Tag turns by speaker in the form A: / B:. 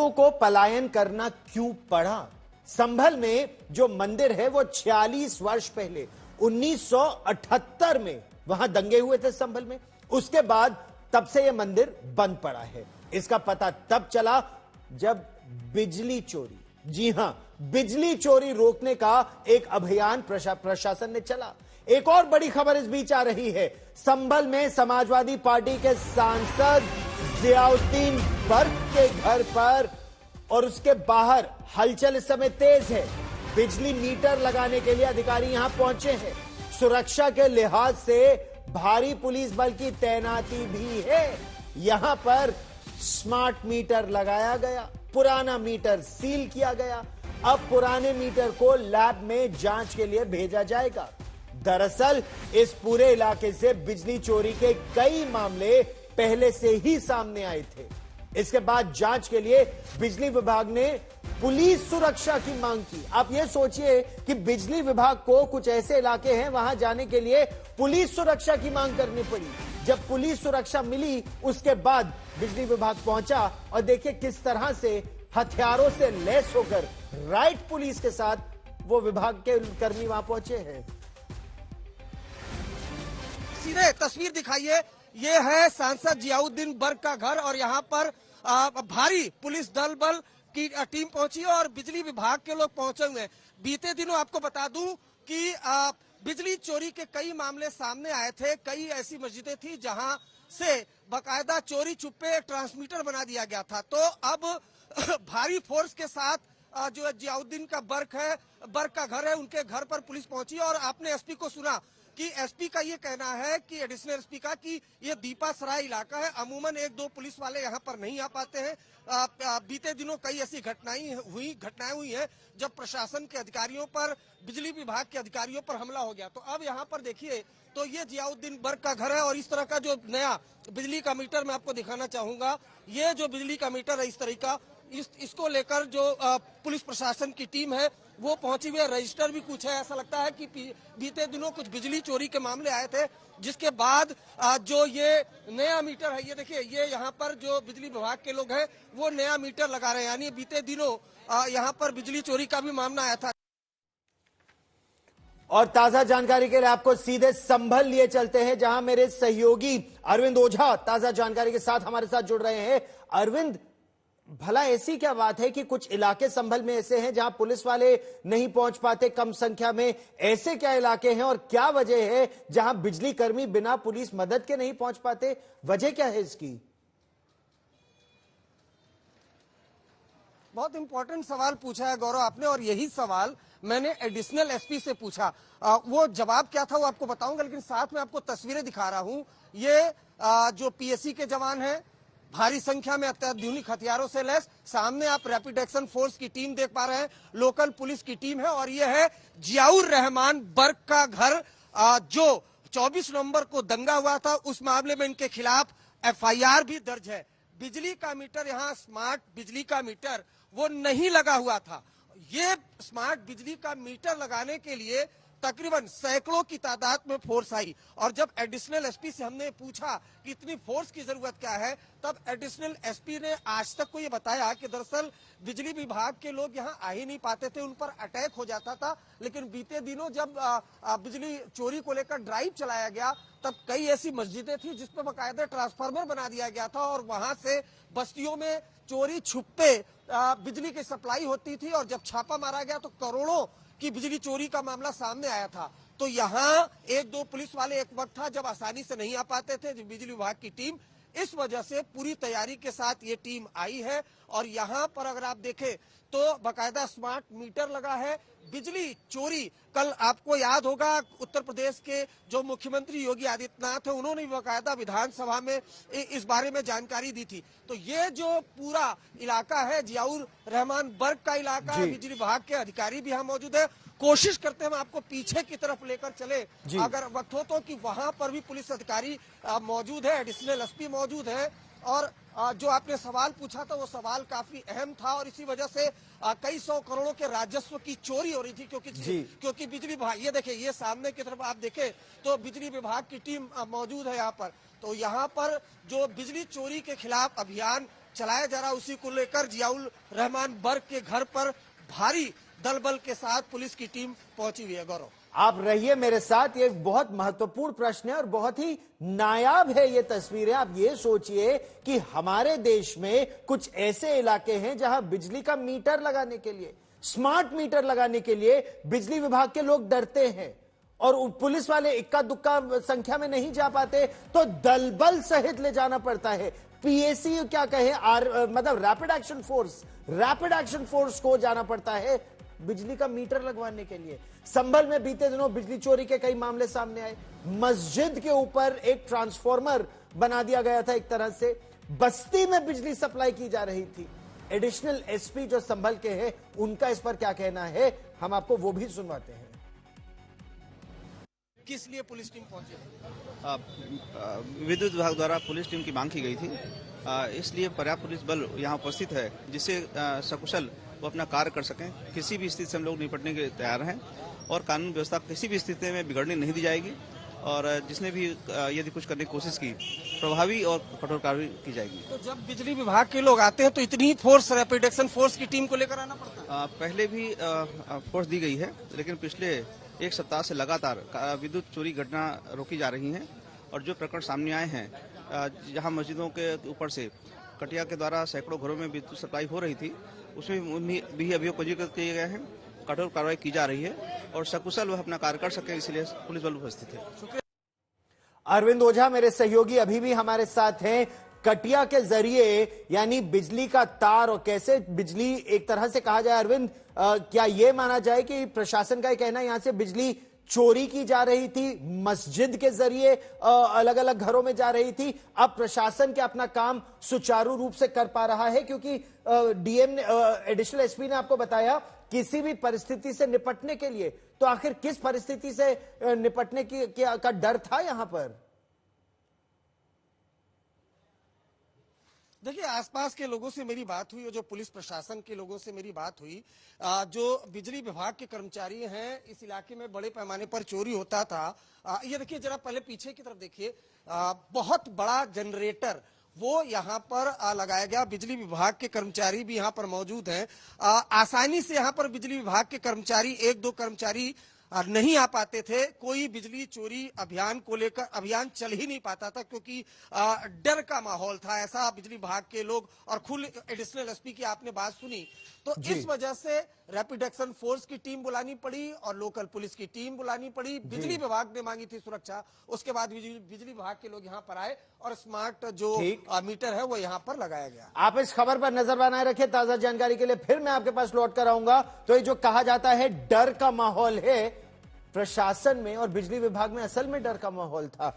A: लोगों को पलायन करना क्यों पड़ा? संभल में जो मंदिर है वो 46 वर्ष पहले 1978 में वहां दंगे हुए थे संभल में। उसके बाद तब से यह मंदिर बंद पड़ा है। इसका पता तब चला जब बिजली चोरी, जी हां, बिजली चोरी रोकने का एक अभियान प्रशासन ने चला। एक और बड़ी खबर इस बीच आ रही है। संभल में समाजवादी पार्टी के सांसद जियाउद्दीन बर्क के घर पर और उसके बाहर हलचल इस समय तेज है। बिजली मीटर लगाने के लिए अधिकारी यहां पहुंचे हैं। सुरक्षा के लिहाज से भारी पुलिस बल की तैनाती भी है। यहां पर स्मार्ट मीटर लगाया गया, पुराना मीटर सील किया गया। अब पुराने मीटर को लैब में जांच के लिए भेजा जाएगा। दरअसल इस पूरे इलाके से बिजली चोरी के कई मामले पहले से ही सामने आए थे। इसके बाद जांच के लिए बिजली विभाग ने पुलिस सुरक्षा की मांग की। आप यह सोचिए कि बिजली विभाग को कुछ ऐसे इलाके हैं वहां जाने के लिए पुलिस सुरक्षा की मांग करनी पड़ी। जब पुलिस सुरक्षा मिली उसके बाद बिजली विभाग पहुंचा और देखिए किस तरह से हथियारों से लैस होकर राइट पुलिस के साथ वो विभाग के कर्मी वहां पहुंचे हैं।
B: सीधे तस्वीर दिखाइए, ये है सांसद जियाउद्दीन बर्क का घर और यहाँ पर भारी पुलिस दल बल की टीम पहुंची है और बिजली विभाग के लोग पहुंचे हुए हैं। बीते दिनों आपको बता दूं कि बिजली चोरी के कई मामले सामने आए थे। कई ऐसी मस्जिदें थी जहां से बकायदा चोरी छुपे ट्रांसमीटर बना दिया गया था। तो अब भारी फोर्स के साथ जो जियाउद्दीन का बर्क का घर है, उनके घर पर पुलिस पहुंची और आपने एसपी को सुना कि एसपी का ये कहना है कि एडिशनल एसपी का कि ये दीपा सराय इलाका है, अमूमन एक दो पुलिस वाले यहाँ पर नहीं आ पाते हैं। बीते दिनों कई ऐसी घटनाएं हुई हैं जब प्रशासन के अधिकारियों पर, बिजली विभाग के अधिकारियों पर हमला हो गया। तो अब यहाँ पर देखिए तो ये जियाउद्दीन बर्क का घर है और इस तरह का जो नया बिजली का मीटर मैं आपको दिखाना चाहूंगा। ये जो बिजली का मीटर है इस तरह का, इसको लेकर जो पुलिस प्रशासन की टीम है वो पहुंची हुई है। रजिस्टर भी कुछ है, ऐसा लगता है कि बीते दिनों कुछ बिजली चोरी के मामले आए थे, जिसके बाद जो ये नया मीटर है, ये देखिए, ये यहाँ पर जो बिजली विभाग के लोग हैं वो नया मीटर लगा रहे हैं। यानी बीते दिनों यहाँ पर बिजली चोरी का भी मामला आया था।
A: और ताजा जानकारी के लिए आपको सीधे संभल लिए चलते हैं, जहां मेरे सहयोगी अरविंद ओझा ताजा जानकारी के साथ हमारे साथ जुड़ रहे हैं। अरविंद, भला ऐसी क्या बात है कि कुछ इलाके संभल में ऐसे हैं जहां पुलिस वाले नहीं पहुंच पाते, कम संख्या में? ऐसे क्या इलाके हैं और क्या वजह है जहां बिजली कर्मी बिना पुलिस मदद के नहीं पहुंच पाते? वजह क्या है इसकी?
B: बहुत इंपॉर्टेंट सवाल पूछा है गौरव आपने, और यही सवाल मैंने एडिशनल एसपी से पूछा। वो जवाब क्या था वो आपको बताऊंगा, लेकिन साथ में आपको तस्वीरें दिखा रहा हूं। ये जो पीएससी के जवान हैं, भारी संख्या में अत्याधुनिक हथियारों से लैस, सामने आप रैपिड एक्शन फोर्स की टीम देख पा रहे हैं, लोकल पुलिस की टीम है। और यह है जियाउर रहमान बर्क का घर, जो 24 नवंबर को दंगा हुआ था, उस मामले में इनके खिलाफ एफआईआर भी दर्ज है। बिजली का मीटर, यहाँ स्मार्ट बिजली का मीटर वो नहीं लगा हुआ था। ये स्मार्ट बिजली का मीटर लगाने के लिए तकरीबन सैकड़ों की तादाद में फोर्स आई, और जब एडिशनल एसपी से हमने पूछा कि इतनी फोर्स की जरूरत क्या है, तब एडिशनल एसपी ने आज तक को ये बताया कि दरअसल बिजली विभाग के लोग यहाँ आ ही नहीं पाते थे, उन पर अटैक हो जाता था। लेकिन बीते दिनों जब बिजली चोरी को लेकर ड्राइव चलाया गया, तब कई ऐसी मस्जिदें थी जिसपे बाकायदा ट्रांसफार्मर बना दिया गया था और वहां से बस्तियों में चोरी छुपे बिजली की सप्लाई होती थी। और जब छापा मारा गया तो करोड़ों की बिजली चोरी का मामला सामने आया था। तो यहाँ एक दो पुलिस वाले एक वक्त था जब आसानी से नहीं आ पाते थे बिजली विभाग की टीम, इस वजह से पूरी तैयारी के साथ ये टीम आई है। और यहाँ पर अगर आप देखें तो बाकायदा स्मार्ट मीटर लगा है। बिजली चोरी, कल आपको याद होगा उत्तर प्रदेश के जो मुख्यमंत्री योगी आदित्यनाथ है, उन्होंने बाकायदा विधानसभा में इस बारे में जानकारी दी थी। तो ये जो पूरा इलाका है जियाउर रहमान बर्क का इलाका है, बिजली विभाग के अधिकारी भी यहाँ मौजूद है। कोशिश करते हैं हम आपको पीछे की तरफ लेकर चले अगर वक्त हो तो, कि वहां पर भी पुलिस अधिकारी मौजूद है, एडिशनल एसपी मौजूद है। और जो आपने सवाल पूछा था वो सवाल काफी अहम था, और इसी वजह से कई सौ करोड़ों के राजस्व की चोरी हो रही थी, क्योंकि बिजली विभाग, ये देखिए, ये सामने की तरफ आप देखें तो बिजली विभाग की टीम मौजूद है यहाँ पर। तो यहाँ पर जो बिजली चोरी के खिलाफ अभियान चलाया जा रहा है, उसी को लेकर जियाउल रहमान बर्क के घर पर भारी दल बल के साथ पुलिस की टीम पहुंची हुई है। गौरव,
A: आप रहिए मेरे साथ, ये बहुत महत्वपूर्ण प्रश्न है और बहुत ही नायाब है ये तस्वीरें। आप ये सोचिए कि हमारे देश में कुछ ऐसे इलाके हैं जहां बिजली का मीटर लगाने के लिए, स्मार्ट मीटर लगाने के लिए बिजली विभाग के लोग डरते हैं और पुलिस वाले इक्का दुक्का संख्या में नहीं जा पाते तो दलबल सहित ले जाना पड़ता है। पीएसी क्या कहे, मतलब रैपिड एक्शन फोर्स को जाना पड़ता है बिजली का मीटर लगवाने के लिए। संभल में बीते दिनों बिजली चोरी के कई मामले सामने आए। मस्जिद के ऊपर एक ट्रांसफॉर्मर बना दिया गया था, एक तरह से बस्ती में बिजली सप्लाई की जा रही थी। एडिशनल एसपी जो संभल के हैं, उनका इस पर क्या कहना है, हम आपको वो भी सुनवाते हैं।
B: किस लिए पुलिस टीम पहुंची?
C: विद्युत विभाग द्वारा पुलिस टीम की मांग की गई थी, इसलिए पर्याप्त पुलिस बल यहाँ उपस्थित है जिससे सकुशल वो अपना कार्य कर सकें। किसी भी स्थिति से हम लोग निपटने के तैयार हैं और कानून व्यवस्था किसी भी स्थिति में बिगड़ने नहीं दी जाएगी और जिसने भी यदि कुछ करने की कोशिश की प्रभावी और कठोर कार्रवाई की जाएगी।
B: तो जब बिजली विभाग के लोग आते हैं तो इतनी फोर्स, रैपिड एक्शन फोर्स की टीम को लेकर आना पड़ता है?
C: पहले भी फोर्स दी गई है, लेकिन पिछले एक सप्ताह से लगातार विद्युत चोरी घटना रोकी जा रही हैं और जो प्रकरण सामने आए हैं, जहां मस्जिदों के ऊपर से कटिया के द्वारा सैकड़ों घरों में विद्युत सप्लाई हो रही थी, उसमें भी अभियोग पंजीकृत किए गए हैं। कठोर कार्रवाई की जा रही है और सकुशल वह अपना कार्य कर सके, इसलिए पुलिस बल उपस्थित है।
A: अरविंद ओझा मेरे सहयोगी अभी भी हमारे साथ हैं। कटिया के जरिए यानी बिजली का तार और कैसे बिजली, एक तरह से कहा जाए अरविंद, क्या यह माना जाए कि प्रशासन का कहना है यहां से बिजली चोरी की जा रही थी, मस्जिद के जरिए अलग अलग घरों में जा रही थी। अब प्रशासन क्या अपना काम सुचारू रूप से कर पा रहा है? क्योंकि डीएम ने, एडिशनल एसपी ने आपको बताया किसी भी परिस्थिति से निपटने के लिए, तो आखिर किस परिस्थिति से निपटने का डर था यहां पर?
B: देखिए, आसपास के लोगों से मेरी बात हुई और जो पुलिस प्रशासन के लोगों से मेरी बात हुई, जो बिजली विभाग के कर्मचारी हैं, इस इलाके में बड़े पैमाने पर चोरी होता था। ये देखिए, जरा पहले पीछे की तरफ देखिए, बहुत बड़ा जनरेटर वो यहाँ पर लगाया गया। बिजली विभाग के कर्मचारी भी यहाँ पर मौजूद हैं। आसानी से यहाँ पर बिजली विभाग के कर्मचारी, एक दो कर्मचारी नहीं आ पाते थे। कोई बिजली चोरी अभियान को लेकर अभियान चल ही नहीं पाता था क्योंकि डर का माहौल था, ऐसा बिजली विभाग के लोग। और खुद एडिशनल एसपी की आपने बात सुनी, तो इस वजह से रैपिड एक्शन फोर्स की टीम बुलानी पड़ी और लोकल पुलिस की टीम बुलानी पड़ी। बिजली विभाग ने मांगी थी सुरक्षा, उसके बाद बिजली विभाग के लोग यहाँ पर आए और स्मार्ट जो मीटर है वो यहाँ पर लगाया गया।
A: आप इस खबर पर नजर बनाए रखें, ताजा जानकारी के लिए फिर मैं आपके पास लौट कर आऊंगा। तो ये जो कहा जाता है डर का माहौल है प्रशासन में और बिजली विभाग में, असल में डर का माहौल था।